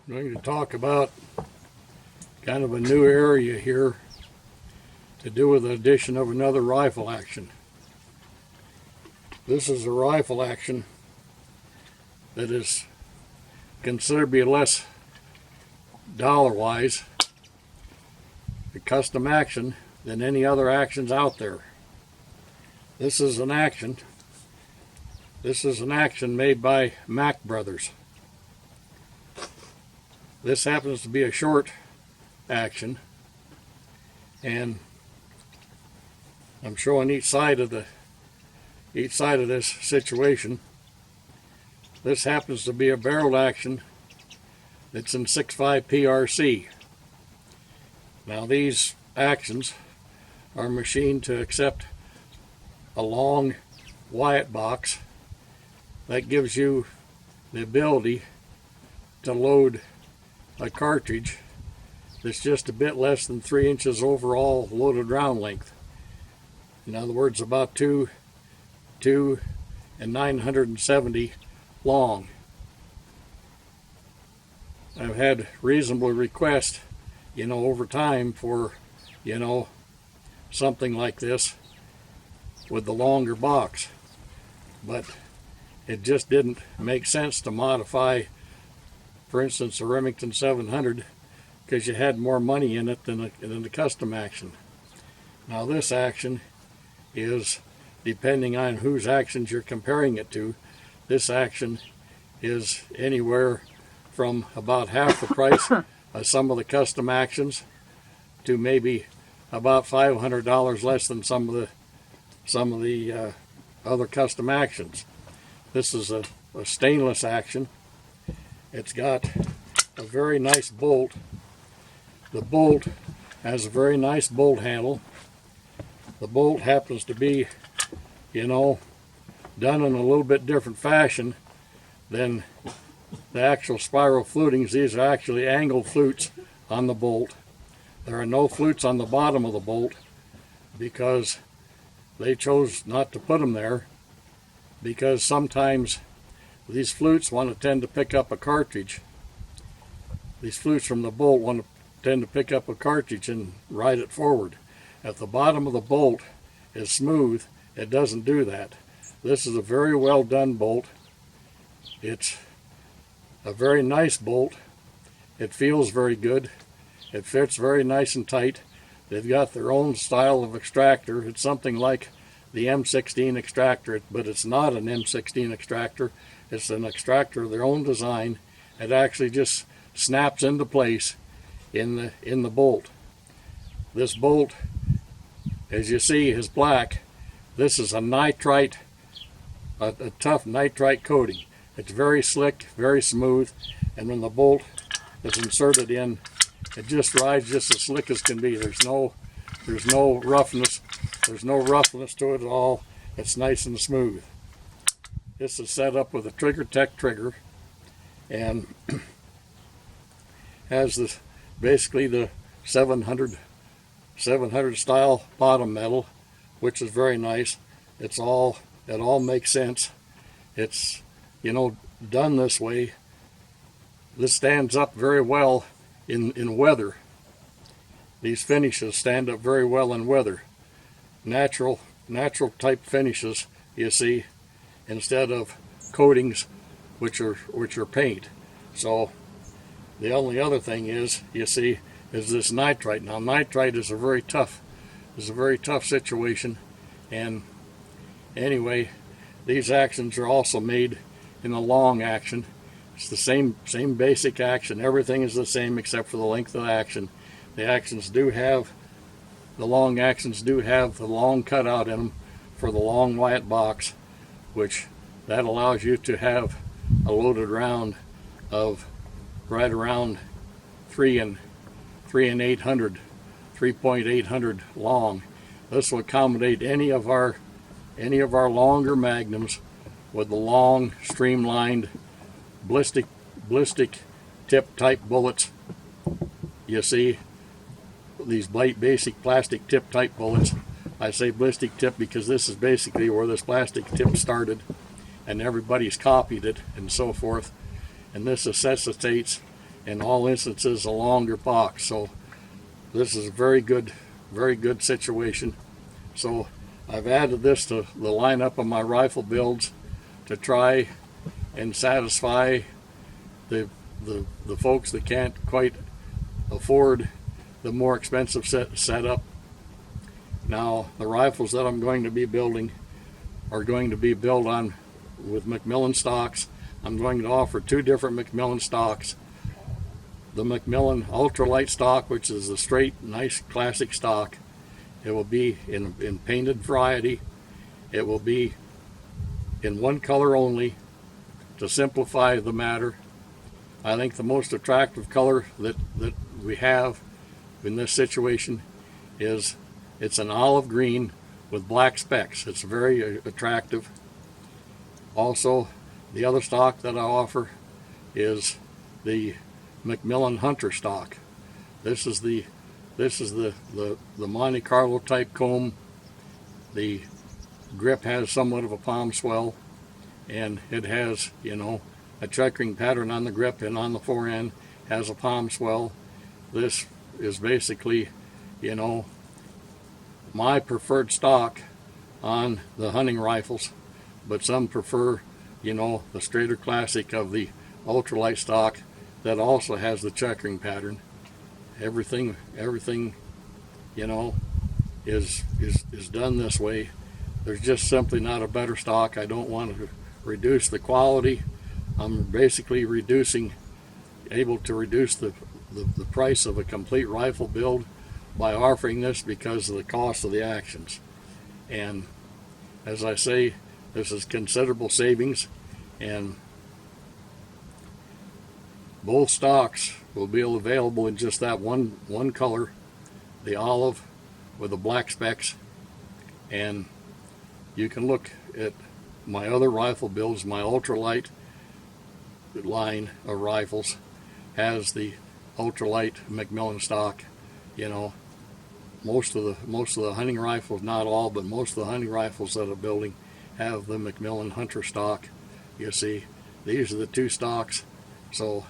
I'm going to talk about kind of a new area here to do with the addition of another rifle action. This is a rifle action that is considerably less dollar-wise, a custom action, than any other actions out there. This is an action made by Mack Brothers. This happens to be a short action, and I'm showing each side of this situation. This happens to be a barreled action that's in 6.5 PRC. Now these actions are machined to accept a long Wyatt box that gives you the ability to load a cartridge that's just a bit less than 3 inches overall loaded round length. In other words, about 2 and 970 long. I've had reasonable requests, over time for, something like this with the longer box, but it just didn't make sense to modify, for instance, a Remington 700, because you had more money in it than the custom action. Now this action is, depending on whose actions you're comparing it to, this action is anywhere from about half the price of some of the custom actions to maybe about $500 less than some of the other custom actions. This is a stainless action. It's got a very nice bolt. The bolt has a very nice bolt handle. The bolt happens to be, done in a little bit different fashion than the actual spiral flutings. These are actually angled flutes on the bolt. There are no flutes on the bottom of the bolt because they chose not to put them there, because sometimes these flutes want to tend to pick up a cartridge. These flutes from the bolt want to tend to pick up a cartridge and ride it forward. If the bottom of the bolt is smooth, it doesn't do that. This is a very well done bolt. It's a very nice bolt. It feels very good. It fits very nice and tight. They've got their own style of extractor. It's something like the M16 extractor, but it's not an M16 extractor. It's an extractor of their own design. It actually just snaps into place in the bolt. This bolt, as you see, is black. This is a nitrite, a tough nitrite coating. It's very slick, very smooth, and when the bolt is inserted in, it just rides just as slick as can be. There's no roughness. There's no roughness to it at all. It's nice and smooth. This is set up with a TriggerTech trigger, and has basically the 700 style bottom metal, which is very nice. It all makes sense. It's done this way. This stands up very well in weather. These finishes stand up very well in weather. Natural type finishes, you see, instead of coatings which are paint. So the only other thing is, you see, is this nitrite. Now nitrite is a very tough situation, and anyway, these actions are also made in a long action. It's the same basic action. Everything is the same except for the length of the action. The long actions do have the long cutout in them for the long Wyatt box, which that allows you to have a loaded round of right around 3.800 long. This will accommodate any of our longer magnums with the long streamlined ballistic tip type bullets. You see, these basic plastic tip type bullets. I say ballistic tip because this is basically where this plastic tip started, and everybody's copied it and so forth. And this necessitates in all instances a longer box. So this is a very good situation. So I've added this to the lineup of my rifle builds to try and satisfy the folks that can't quite afford the more expensive setup. Now the rifles that I'm going to be building are going to be built on with McMillan stocks. I'm going to offer two different McMillan stocks. The McMillan ultralight stock, which is the straight, nice, classic stock. It will be in painted variety. It will be in one color only to simplify the matter. I think the most attractive color that we have in this situation is it's an olive green with black specks. It's very attractive. Also, the other stock that I offer is the McMillan Hunter stock. This is the Monte Carlo type comb. The grip has somewhat of a palm swell, and it has, you know, a checkering pattern on the grip, and on the forend has a palm swell. This is basically, you know, my preferred stock on the hunting rifles, but some prefer, you know, the straighter classic of the ultralight stock that also has the checkering pattern. Everything, you know, is done this way. There's just simply not a better stock. I don't want to reduce the quality. I'm basically able to reduce the price of a complete rifle build by offering this because of the cost of the actions. And as I say, this is considerable savings, and both stocks will be available in just that one color, the olive with the black specks. And you can look at my other rifle builds. My ultralight line of rifles has the ultralight McMillan stock. You know, most of the hunting rifles, not all, but most of the hunting rifles that I'm building have the McMillan Hunter stock. You see, these are the two stocks, so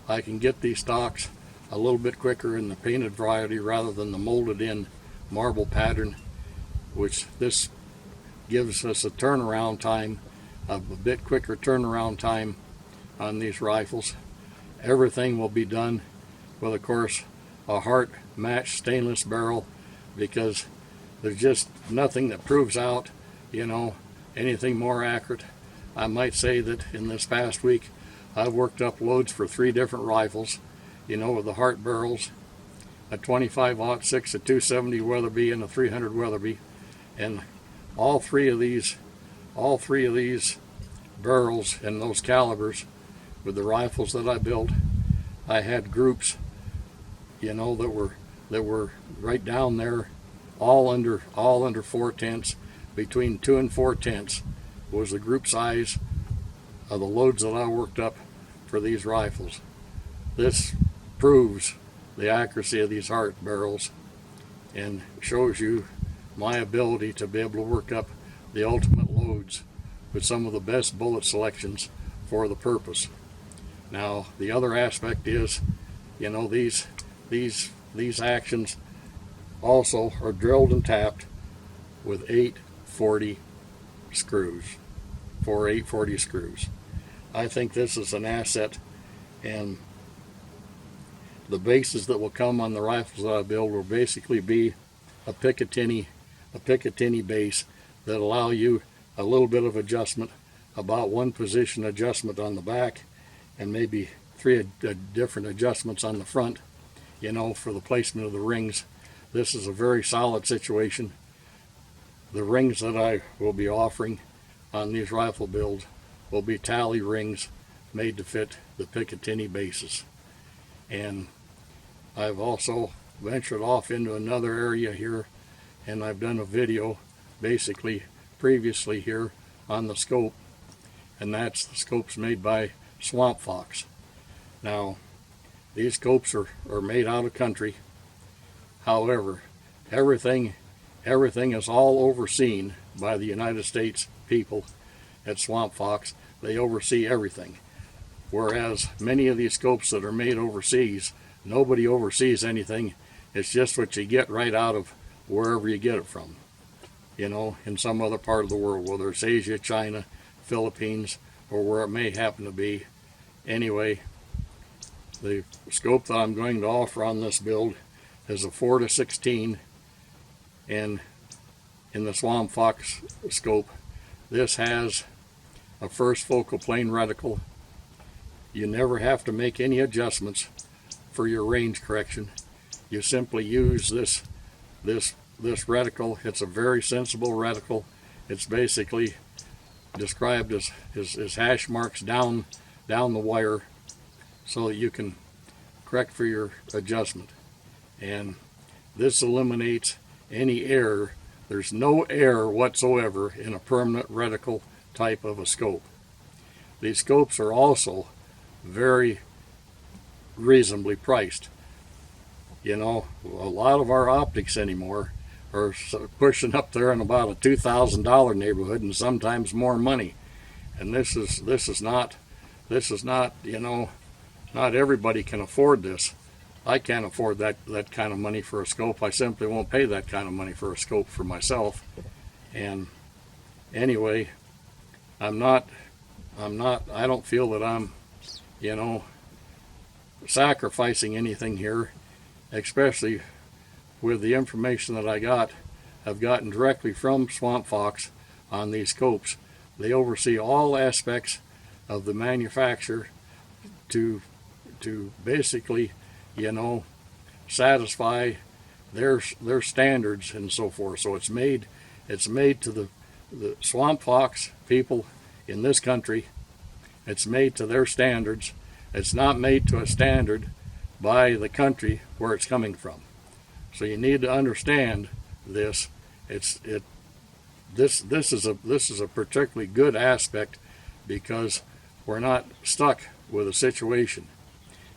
I can get these stocks a little bit quicker in the painted variety rather than the molded in marble pattern, which this gives us a turnaround time, a bit quicker turnaround time on these rifles. Everything will be done with, of course, a Hart matched stainless barrel, because there's just nothing that proves out, you know, anything more accurate. I might say that in this past week I've worked up loads for 3 different rifles, you know, with the Hart barrels, a 25-06, a 270 Weatherby, and a 300 Weatherby. And all three of these barrels and those calibers with the rifles that I built, I had groups, you know, that were right down there, all under 4/10. Between 2 and 4/10 was the group size of the loads that I worked up for these rifles. This proves the accuracy of these Hart barrels and shows you my ability to be able to work up the ultimate loads with some of the best bullet selections for the purpose. Now, the other aspect is, you know, these actions also are drilled and tapped with 840 screws, 4 840 screws. I think this is an asset, and the bases that will come on the rifles that I build will basically be a Picatinny base that allow you a little bit of adjustment, about 1 position adjustment on the back, and maybe 3 different adjustments on the front, you know, for the placement of the rings. This is a very solid situation. The rings that I will be offering on these rifle builds will be tally rings made to fit the Picatinny bases. And I've also ventured off into another area here, and I've done a video basically previously here on the scope, and that's the scopes made by Swampfox. Now, these scopes are made out of country. However, everything is all overseen by the United States people at Swampfox. They oversee everything. Whereas many of these scopes that are made overseas, nobody oversees anything. It's just what you get right out of wherever you get it from, you know, in some other part of the world, whether it's Asia, China, Philippines, or where it may happen to be. Anyway, the scope that I'm going to offer on this build is a 4-16, and in the Swampfox scope, this has a first focal plane reticle. You never have to make any adjustments for your range correction. You simply use this reticle. It's a very sensible reticle. It's basically described as hash marks down the wire so that you can correct for your adjustment. And this eliminates any error. There's no error whatsoever in a permanent reticle type of a scope. These scopes are also very reasonably priced. You know, a lot of our optics anymore are pushing up there in about a $2,000 neighborhood, and sometimes more money. And this is not, you know, not everybody can afford this. I can't afford that kind of money for a scope. I simply won't pay that kind of money for a scope for myself. And anyway, I don't feel that I'm, you know, sacrificing anything here, especially with the information that I've gotten directly from Swampfox on these scopes. They oversee all aspects of the manufacture to basically, you know, satisfy their standards and so forth. So it's made to the Swampfox people in this country. It's made to their standards. It's not made to a standard by the country where it's coming from. So you need to understand this. This is a particularly good aspect because we're not stuck with a situation,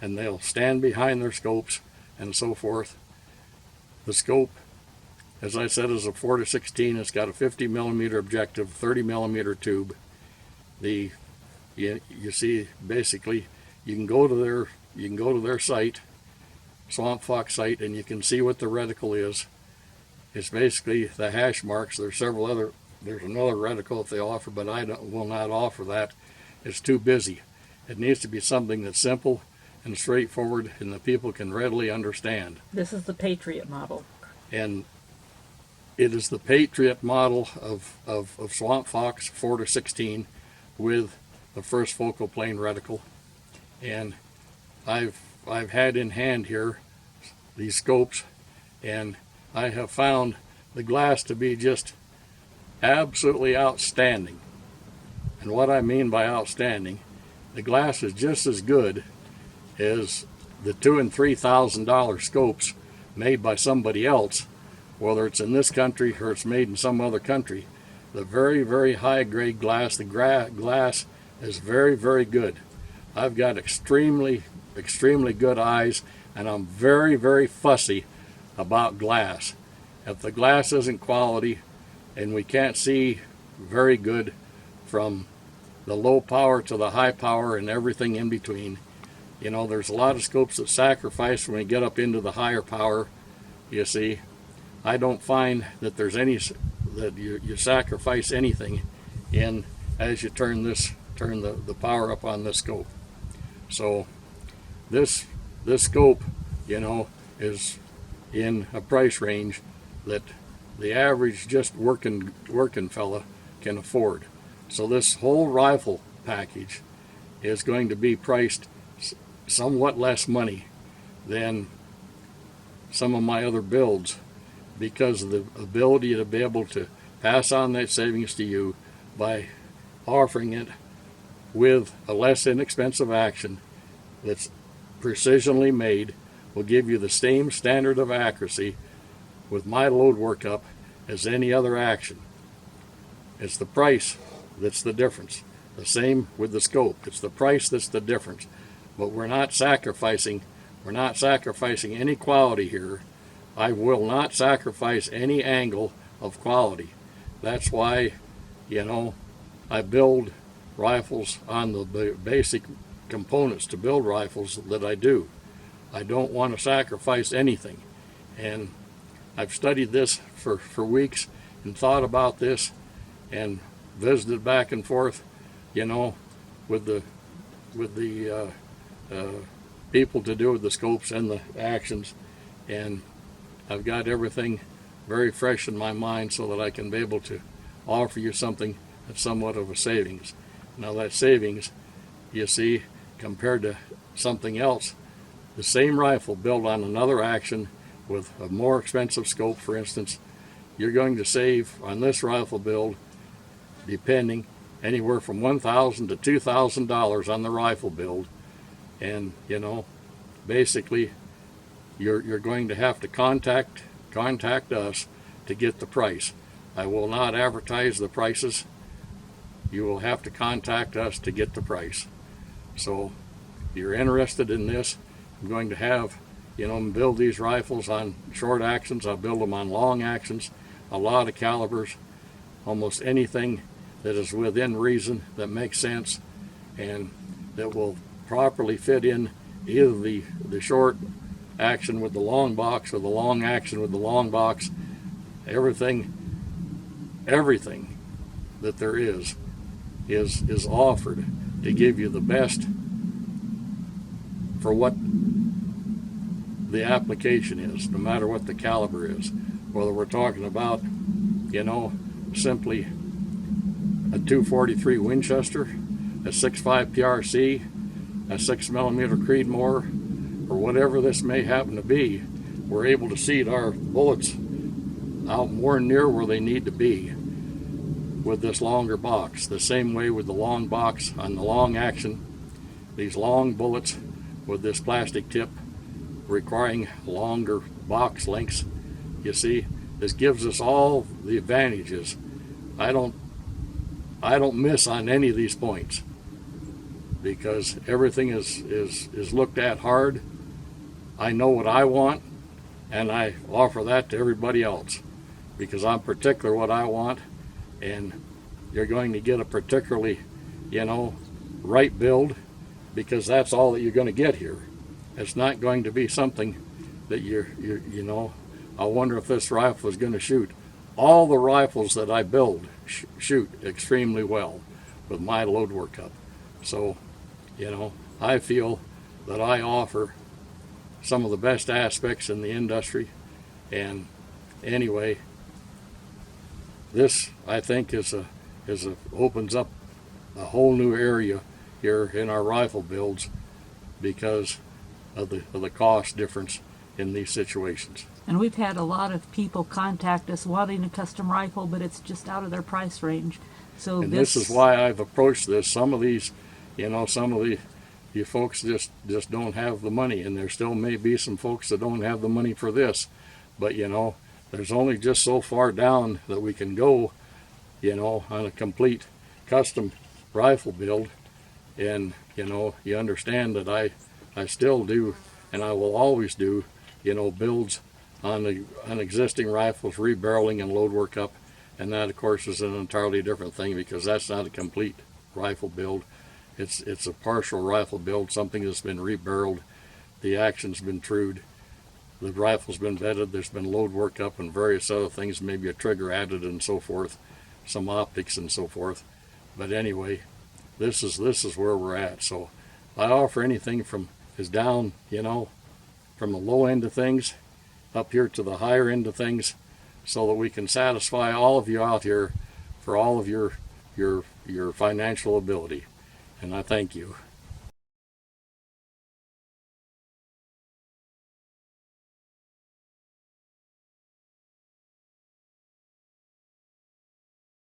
and they'll stand behind their scopes and so forth. The scope, as I said, is a 4-16. It's got a 50 millimeter objective, 30 millimeter tube. You see, basically, you can go to their site, Swampfox site, and you can see what the reticle is. It's basically the hash marks. There's another reticle that they offer, but I will not offer that. It's too busy. It needs to be something that's simple and straightforward and that people can readily understand. This is the Patriot model. And it is the Patriot model of Swampfox 4-16 with the first focal plane reticle. And I've had in hand here these scopes, and I have found the glass to be just absolutely outstanding. And what I mean by outstanding, the glass is just as good as the $2,000 and $3,000 scopes made by somebody else, whether it's in this country or it's made in some other country. The very, very high grade glass, the glass is very, very good. I've got extremely good eyes, and I'm very, very fussy about glass. If the glass isn't quality and we can't see very good from the low power to the high power and everything in between, you know, there's a lot of scopes that sacrifice when we get up into the higher power. You see, I don't find that there's any that you sacrifice anything in as you turn the power up on this scope. So this scope, you know, is in a price range that the average just working fella can afford. So this whole rifle package is going to be priced somewhat less money than some of my other builds because of the ability to be able to pass on that savings to you by offering it with a less inexpensive action that's precisionally made. Will give you the same standard of accuracy with my load workup as any other action. It's the price that's the difference. The same with the scope. It's the price that's the difference. But we're not sacrificing any quality here. I will not sacrifice any angle of quality. That's why, you know, I build rifles on the basic components to build rifles that I do. I don't want to sacrifice anything. And I've studied this for weeks and thought about this and visited back and forth, with the people to do with the scopes and the actions, and I've got everything very fresh in my mind so that I can be able to offer you something that's somewhat of a savings. Now that savings, you see, compared to something else, the same rifle built on another action with a more expensive scope, for instance, you're going to save on this rifle build, depending, anywhere from $1,000 to $2,000 on the rifle build. And basically you're going to have to contact us to get the price. I will not advertise the prices. You will have to contact us to get the price. So if you're interested in this, I'm going to have build these rifles on short actions. I'll build them on long actions, a lot of calibers, almost anything that is within reason, that makes sense, and that will properly fit in either the short action with the long box or the long action with the long box. Everything that there is offered to give you the best for what the application is, no matter what the caliber is. Whether we're talking about, simply a 243 Winchester, a 6.5 PRC, a 6mm Creedmoor, or whatever this may happen to be, we're able to seat our bullets out more near where they need to be with this longer box. The same way with the long box on the long action, these long bullets with this plastic tip requiring longer box lengths. You see, this gives us all the advantages. I don't miss on any of these points because everything is looked at hard. I know what I want, and I offer that to everybody else because I'm particular what I want, and you're going to get a particularly, right build, because that's all that you're going to get here. It's not going to be something that I wonder if this rifle is going to shoot. All the rifles that I build shoot extremely well with my load workup. So, I feel that I offer some of the best aspects in the industry. And anyway, this I think opens up a whole new area here in our rifle builds because of the cost difference in these situations. And we've had a lot of people contact us wanting a custom rifle, but it's just out of their price range. So this is why I've approached this. Some of these, some of you folks just don't have the money, and there still may be some folks that don't have the money for this. But there's only just so far down that we can go, on a complete custom rifle build. And you understand that I still do, and I will always do, builds on existing rifles, rebarreling and load workup, and that of course is an entirely different thing because that's not a complete rifle build. It's a partial rifle build, something that's been rebarreled, the action's been trued, the rifle's been vetted, there's been load workup and various other things, maybe a trigger added and so forth, some optics and so forth. But anyway, this is where we're at. So I offer anything from down, from the low end of things up here to the higher end of things, so that we can satisfy all of you out here for all of your financial ability. And I thank you.